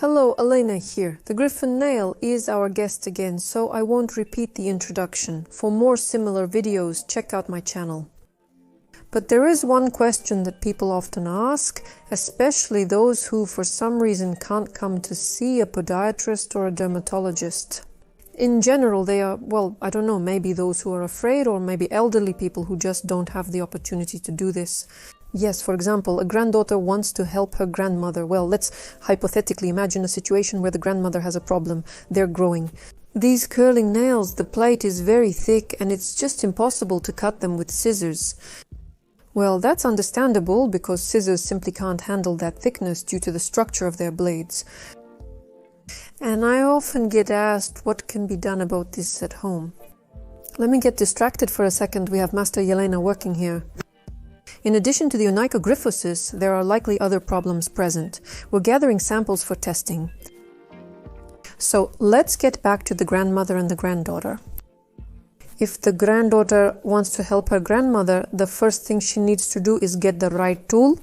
Hello, Elena here. The griffon nail is our guest again, so I won't repeat the introduction. For more similar videos, check out my channel. But there is one question that people often ask, especially those who for some reason can't come to see a podiatrist or a dermatologist. In general, they are, well, I don't know, maybe those who are afraid, or maybe elderly people who just don't have the opportunity to do this. Yes, for example, a granddaughter wants to help her grandmother. Well, let's hypothetically imagine a situation where the grandmother has a problem. They're growing. These curling nails, the plate is very thick and it's just impossible to cut them with scissors. Well, that's understandable because scissors simply can't handle that thickness due to the structure of their blades. And I often get asked what can be done about this at home. Let me get distracted for a second. We have Master Yelena working here. In addition to the Onychogryphosis, there are likely other problems present. We're gathering samples for testing. So let's get back to the grandmother and the granddaughter. If the granddaughter wants to help her grandmother, the first thing she needs to do is get the right tool.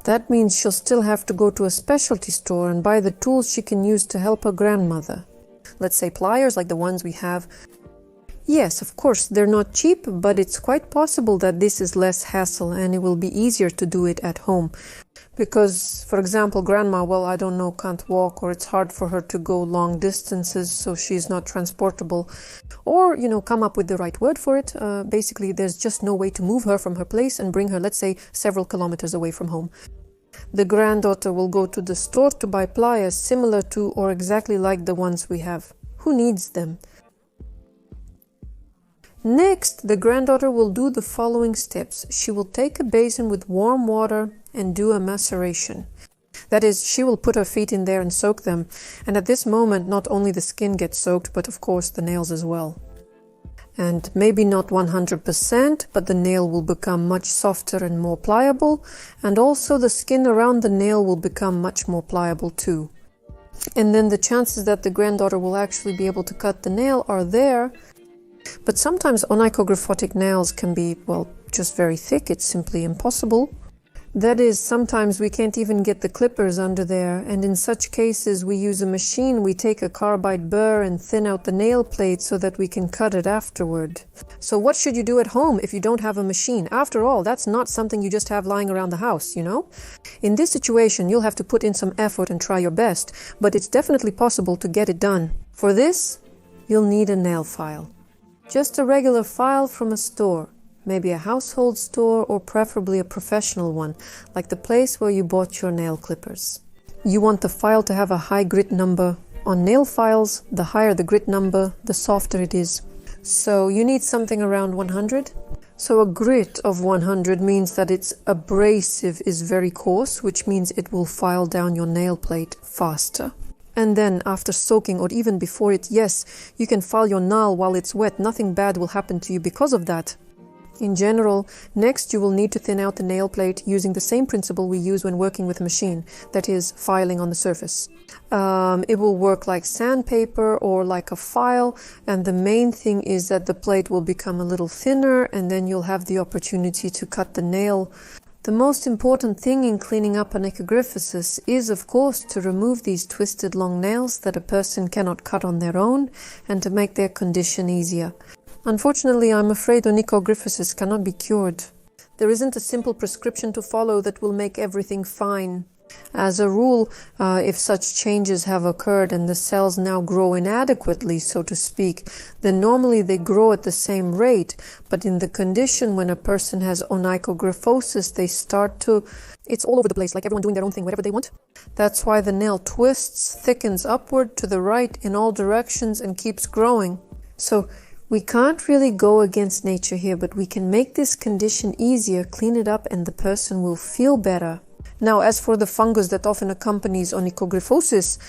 That means she'll still have to go to a specialty store and buy the tools she can use to help her grandmother. Let's say pliers like the ones we have. Yes, of course, they're not cheap, but it's quite possible that this is less hassle and it will be easier to do it at home. Because, for example, grandma, well, I don't know, can't walk, or it's hard for her to go long distances, so she's not transportable. Or, come up with the right word for it. Basically, there's just no way to move her from her place and bring her, let's say, several kilometers away from home. The granddaughter will go to the store to buy pliers similar to or exactly like the ones we have. Who needs them? Next, the granddaughter will do the following steps. She will take a basin with warm water and do a maceration. That is, she will put her feet in there and soak them. And at this moment, not only the skin gets soaked, but of course the nails as well. And maybe not 100%, but the nail will become much softer and more pliable. And also the skin around the nail will become much more pliable too. And then the chances that the granddaughter will actually be able to cut the nail are there. But sometimes onychogryphotic nails can be, well, just very thick. It's simply impossible. That is, sometimes we can't even get the clippers under there, and in such cases we use a machine. We take a carbide burr and thin out the nail plate so that we can cut it afterward. So what should you do at home if you don't have a machine? After all, that's not something you just have lying around the house, In this situation, you'll have to put in some effort and try your best, but it's definitely possible to get it done. For this, you'll need a nail file. Just a regular file from a store. Maybe a household store or preferably a professional one, like the place where you bought your nail clippers. You want the file to have a high grit number. On nail files, the higher the grit number, the softer it is. So you need something around 100. So a grit of 100 means that its abrasive is very coarse, which means it will file down your nail plate faster. And then after soaking, or even before it, yes, you can file your nail while it's wet. Nothing bad will happen to you because of that. In general, next you will need to thin out the nail plate using the same principle we use when working with a machine, that is, filing on the surface. It will work like sandpaper or like a file, and the main thing is that the plate will become a little thinner, and then you'll have the opportunity to cut the nail. The most important thing in cleaning up onychogryphosis is, of course, to remove these twisted long nails that a person cannot cut on their own, and to make their condition easier. Unfortunately, I'm afraid onychogryphosis cannot be cured. There isn't a simple prescription to follow that will make everything fine. As a rule, if such changes have occurred and the cells now grow inadequately, so to speak, then normally they grow at the same rate. But in the condition when a person has onychogryphosis, they start to... It's all over the place, like everyone doing their own thing, whatever they want. That's why the nail twists, thickens upward to the right in all directions and keeps growing. So we can't really go against nature here, but we can make this condition easier, clean it up, and the person will feel better. Now, as for the fungus that often accompanies onychogryphosis,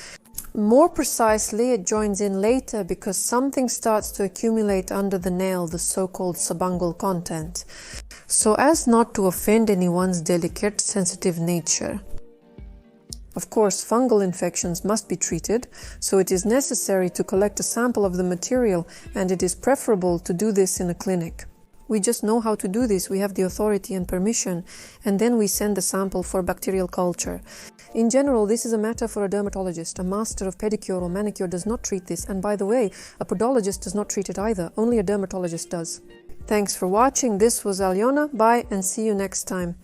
more precisely, it joins in later because something starts to accumulate under the nail, the so-called subungual content, so as not to offend anyone's delicate, sensitive nature. Of course, fungal infections must be treated, so it is necessary to collect a sample of the material, and it is preferable to do this in a clinic. We just know how to do this, we have the authority and permission, and then we send the sample for bacterial culture. In general, this is a matter for a dermatologist. A master of pedicure or manicure does not treat this, and by the way, a podologist does not treat it either. Only a dermatologist does. Thanks for watching. This was Alyona. Bye and see you next time.